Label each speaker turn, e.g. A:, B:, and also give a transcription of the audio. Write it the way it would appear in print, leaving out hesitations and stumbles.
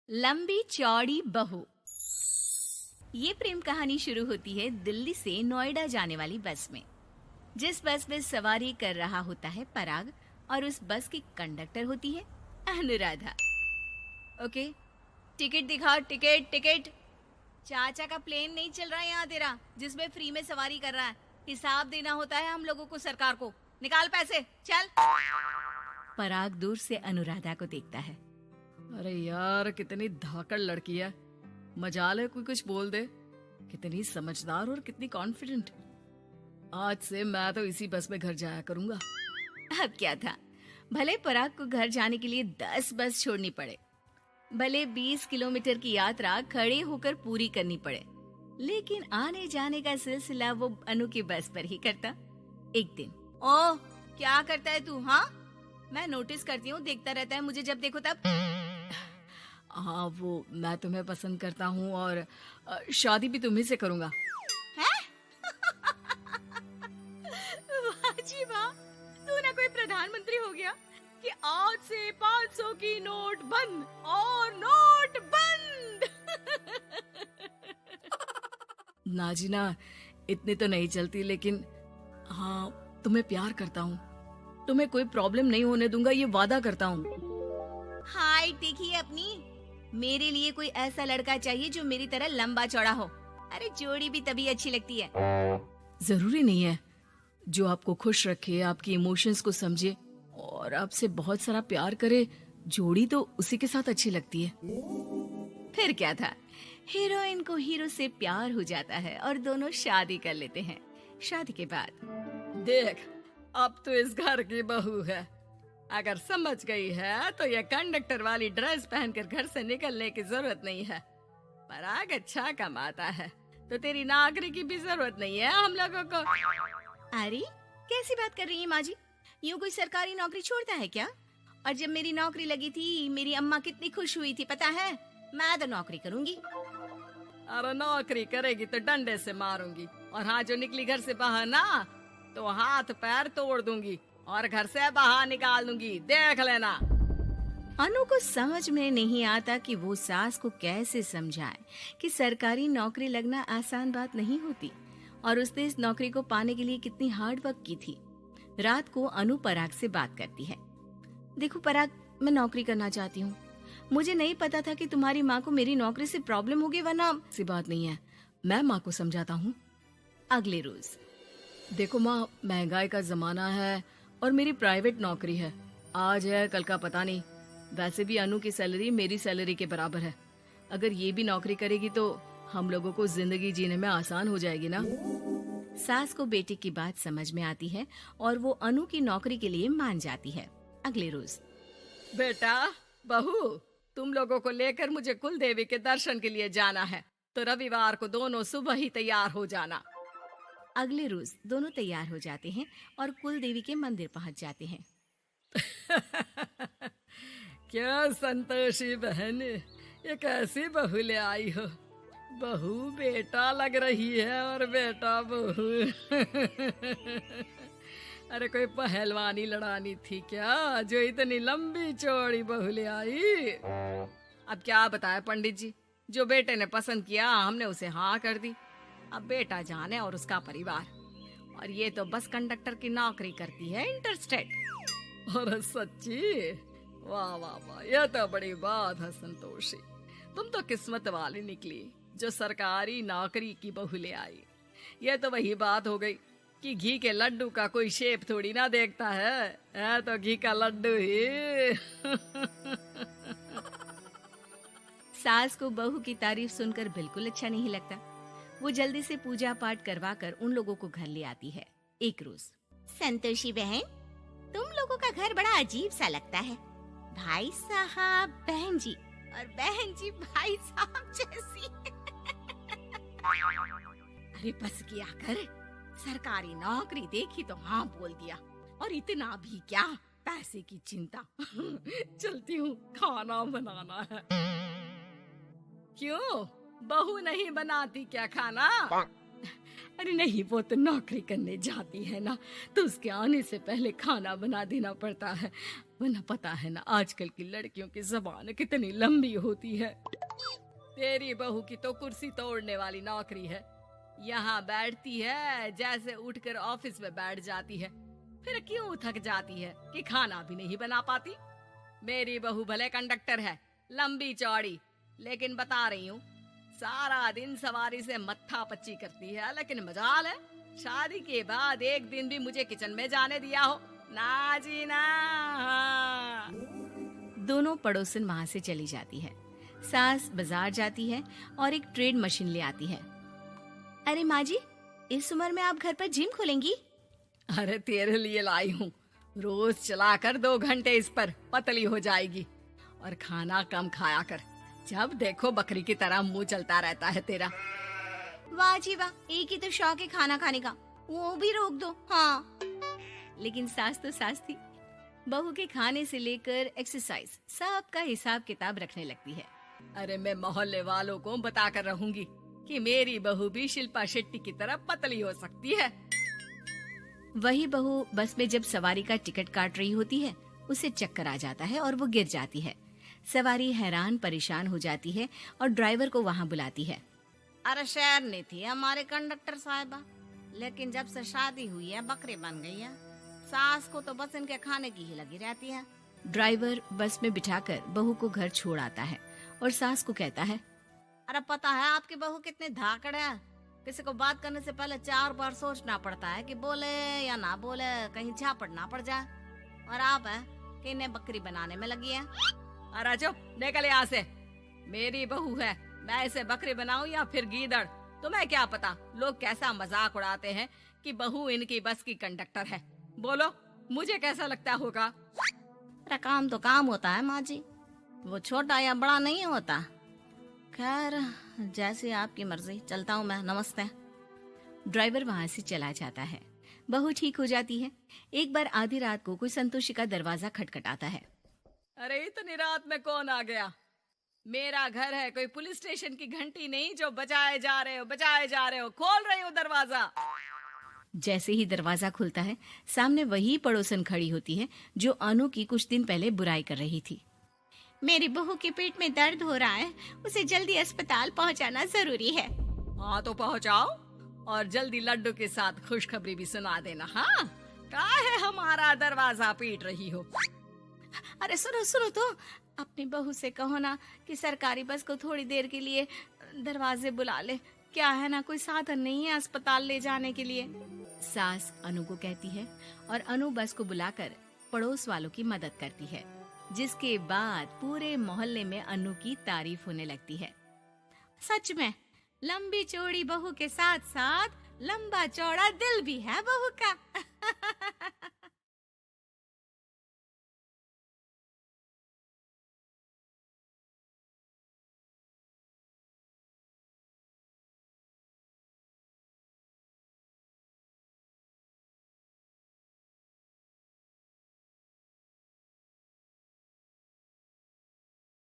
A: लंबी चौड़ी बहू। ये प्रेम कहानी शुरू होती है दिल्ली से नोएडा जाने वाली बस में। जिस बस में सवारी कर रहा होता है पराग और उस बस की कंडक्टर होती है अनुराधा। ओके, टिकट दिखाओ, टिकट टिकट। चाचा का प्लेन नहीं चल रहा है यहाँ तेरा, जिसमें फ्री में सवारी कर रहा है। हिसाब देना होता है हम लोगों को, सरकार को। निकाल पैसे, चल। पराग दूर से अनुराधा को देखता है।
B: अरे यार, कितनी धाकड़ लड़की है। मजाल है कोई कुछ बोल दे। कितनी समझदार और कितनी कॉन्फिडेंट। आज से मैं तो इसी बस में घर जाया करूंगा।
A: अब क्या था, भले पराग को घर जाने के लिए 10 बस छोड़नी पड़े, भले 20 किलोमीटर की यात्रा खड़े होकर पूरी करनी पड़े, लेकिन आने जाने का सिलसिला वो अनु की बस पर ही करता। एक दिन, ओह क्या करता है तू? हाँ, मैं नोटिस करती हूँ, देखता रहता है मुझे जब देखो तब।
B: हाँ, वो मैं तुम्हें पसंद करता हूँ और शादी भी तुम्ही से करूंगा।
A: हैं? वाह जी वाह, तू ना कोई प्रधानमंत्री हो गया कि आज से 500 की नोट बंद और नोट बंद।
B: नाजिना, इतनी तो नहीं चलती, लेकिन हाँ, तुम्हें प्यार करता हूँ। तुम्हें कोई प्रॉब्लम नहीं होने दूंगा, ये वादा करता हूँ।
A: हाय देखिए अपनी, मेरे लिए कोई ऐसा लड़का चाहिए जो मेरी तरह लंबा चौड़ा हो। अरे जोड़ी भी तभी अच्छी लगती है।
B: जरूरी नहीं है, जो आपको खुश रखे, आपकी इमोशंस को समझे और आपसे बहुत सारा प्यार करे, जोड़ी तो उसी के साथ अच्छी लगती है।
A: फिर क्या था, हीरोइन को हीरो से प्यार हो जाता है और दोनों शादी कर लेते हैं। शादी के बाद
B: देख, अब तो इस घर की बहू है। अगर समझ गई है तो ये कंडक्टर वाली ड्रेस पहनकर घर से निकलने की जरूरत नहीं है। पराग अच्छा कमाता है तो तेरी नौकरी की भी जरूरत नहीं है हम लोगों को।
A: अरे कैसी बात कर रही है माँ जी? यूँ कोई सरकारी नौकरी छोड़ता है क्या? और जब मेरी नौकरी लगी थी, मेरी अम्मा कितनी खुश हुई थी पता है? मैं तो नौकरी करूंगी।
B: अरे नौकरी करेगी तो डंडे से मारूंगी, और हाँ, जो निकली घर से बाहर ना, तो हाथ पैर तोड़ दूंगी और घर से बाहर निकाल दूंगी, देख लेना।
A: अनु को समझ में नहीं आता कि वो सास को कैसे समझाए कि सरकारी नौकरी लगना आसान बात नहीं होती, और उसने इस नौकरी को पाने के लिए कितनी हार्ड वर्क की थी। रात को अनु पराग से बात करती है। देखो पराग, मैं नौकरी करना चाहती हूँ। मुझे नहीं पता था कि तुम्हारी माँ को मेरी नौकरी से प्रॉब्लम होगी, वरना।
B: ऐसी बात नहीं है, मैं माँ को समझाता हूँ।
A: अगले रोज,
B: देखो माँ, महंगाई का जमाना है और मेरी प्राइवेट नौकरी है। आज है कल का पता नहीं। वैसे भी अनु की सैलरी मेरी सैलरी के बराबर है। अगर ये भी नौकरी करेगी तो हम लोगों को जिंदगी जीने में आसान हो जाएगी ना।
A: सास को बेटे की बात समझ में आती है और वो अनु की नौकरी के लिए मान जाती है। अगले रोज,
B: बेटा, बहू, तुम लोगों को लेकर मुझे कुल देवी के दर्शन के लिए जाना है, तो रविवार को दोनों सुबह ही तैयार हो जाना।
A: अगले रोज दोनों तैयार हो जाते हैं और कुल देवी के मंदिर पहुंच जाते हैं।
B: क्या संतोषी बहन, ये कैसी बहू ले आई हो। बहू बेटा लग रही है और बेटा बहू। अरे कोई पहलवानी लड़ानी थी क्या, जो इतनी लंबी चौड़ी बहू ले आई? अब क्या बताए पंडित जी, जो बेटे ने पसंद किया हमने उसे हाँ कर दी। अब बेटा जाने और उसका परिवार। और ये तो बस कंडक्टर की नौकरी करती है, इंटरस्टेट। और सच्ची, वाह वाह वाह, यह तो बड़ी बात है संतोषी। तुम तो किस्मत वाली निकली जो सरकारी नौकरी की बहू ले आई। यह तो वही बात हो गई कि घी के लड्डू का कोई शेप थोड़ी ना देखता है तो घी का लड्डू ही।
A: सास को बहू की तारीफ सुनकर बिल्कुल अच्छा नहीं लगता। वो जल्दी से पूजा पाठ करवा कर उन लोगों को घर ले आती है। एक रोज, संतोषी बहन, तुम लोगों का घर बड़ा अजीब सा लगता है। भाई साहब बहन जी, और बहन जी भाई साहब जैसी। अरे बस किया कर, सरकारी नौकरी देखी तो हाँ बोल दिया, और इतना भी क्या, पैसे की चिंता।
B: चलती हूँ, खाना बनाना है। क्यों, बहू नहीं बनाती क्या खाना? अरे नहीं, वो तो नौकरी करने जाती है ना, तो उसके आने से पहले खाना बना देना पड़ता है, वरना पता है ना आजकल की लड़कियों की ज़बान कितनी लंबी होती है। तेरी बहू की तो कुर्सी तोड़ने वाली नौकरी है, यहाँ बैठती है जैसे उठकर ऑफिस में बैठ जाती है, फिर क्यों थक जाती है कि खाना भी नहीं बना पाती। मेरी बहू भले कंडक्टर है, लंबी चौड़ी, लेकिन बता रही हूँ सारा दिन सवारी से मत्था पच्ची करती है, लेकिन मजाल है शादी के बाद एक दिन भी मुझे किचन में जाने दिया हो ना जी ना।
A: दोनों पड़ोसन वहां से चली जाती है। सास बाजार जाती है और एक ट्रेड मशीन ले आती है। अरे माँ जी, इस उम्र में आप घर पर जिम खोलेंगी?
B: अरे तेरे लिए लाई हूँ, रोज चलाकर 2 घंटे इस पर, पतली हो जाएगी। और खाना कम खाया कर, जब देखो बकरी की तरह मुंह चलता रहता है तेरा।
A: वाह जी वाह, एक ही तो शौक है खाना खाने का, वो भी रोक दो। हाँ, लेकिन सास तो सास थी, बहू के खाने से लेकर एक्सरसाइज सब का हिसाब किताब रखने लगती है।
B: अरे मैं मोहल्ले वालों को बताकर रहूंगी कि मेरी बहू भी शिल्पा शेट्टी की तरह पतली हो सकती है।
A: वही बहू बस में जब सवारी का टिकट काट रही होती है, उसे चक्कर आ जाता है और वो गिर जाती है। सवारी हैरान परेशान हो जाती है और ड्राइवर को वहाँ बुलाती है।
C: अरे शहर नहीं थी हमारे कंडक्टर साहिबा, लेकिन जब से शादी हुई है बकरी बन गई है। सास को तो बस इनके खाने की ही लगी रहती है।
A: ड्राइवर बस में बिठाकर बहू को घर छोड़ आता है और सास को कहता है,
C: अरे पता है आपकी बहू कितनी धाकड़ है, किसी को बात करने से पहले 4 बार सोचना पड़ता है कि बोले या ना बोले, कहीं झापड़ ना पड़ जाए। और आप है कि इन्हें बकरी बनाने में लगी है।
B: अरे चुप, निकल यहाँ से। मेरी बहू है, मैं इसे बकरी बनाऊं या फिर गीदड़, तुम्हें क्या पता लोग कैसा मजाक उड़ाते हैं कि बहू इनकी बस की कंडक्टर है। बोलो मुझे कैसा लगता होगा?
C: अरे काम तो काम होता है माँ जी, वो छोटा या बड़ा नहीं होता। खैर जैसी आपकी मर्जी, चलता हूँ मैं, नमस्ते।
A: ड्राइवर वहाँ से चला जाता है। बहू ठीक हो जाती है। एक बार आधी रात को कोई संतोषी का दरवाजा खटखटाता है।
B: अरे इतनी रात में कौन आ गया? मेरा घर है, कोई पुलिस स्टेशन की घंटी नहीं जो बजाए जा रहे हो। खोल रही हो दरवाजा।
A: जैसे ही दरवाजा खुलता है, सामने वही पड़ोसन खड़ी होती है जो अनु की कुछ दिन पहले बुराई कर रही थी।
C: मेरी बहू के पेट में दर्द हो रहा है, उसे जल्दी अस्पताल पहुंचाना जरूरी है।
B: हाँ तो पहुंचाओ, और जल्दी लड्डू के साथ खुशखबरी भी सुना देना। हाँ, काहे हमारा दरवाजा पीट रही हो?
C: अरे सुनो तो, अपनी बहू से कहो ना कि सरकारी बस को थोड़ी देर के लिए दरवाजे बुला ले। क्या है ना, कोई साधन नहीं है अस्पताल ले जाने के लिए।
A: सास अनु को कहती है और अनु बस को बुलाकर पड़ोस वालों की मदद करती है, जिसके बाद पूरे मोहल्ले में अनु की तारीफ होने लगती है।
C: सच में लंबी चौड़ी बहू के साथ साथ लंबा चौड़ा दिल भी है बहू का।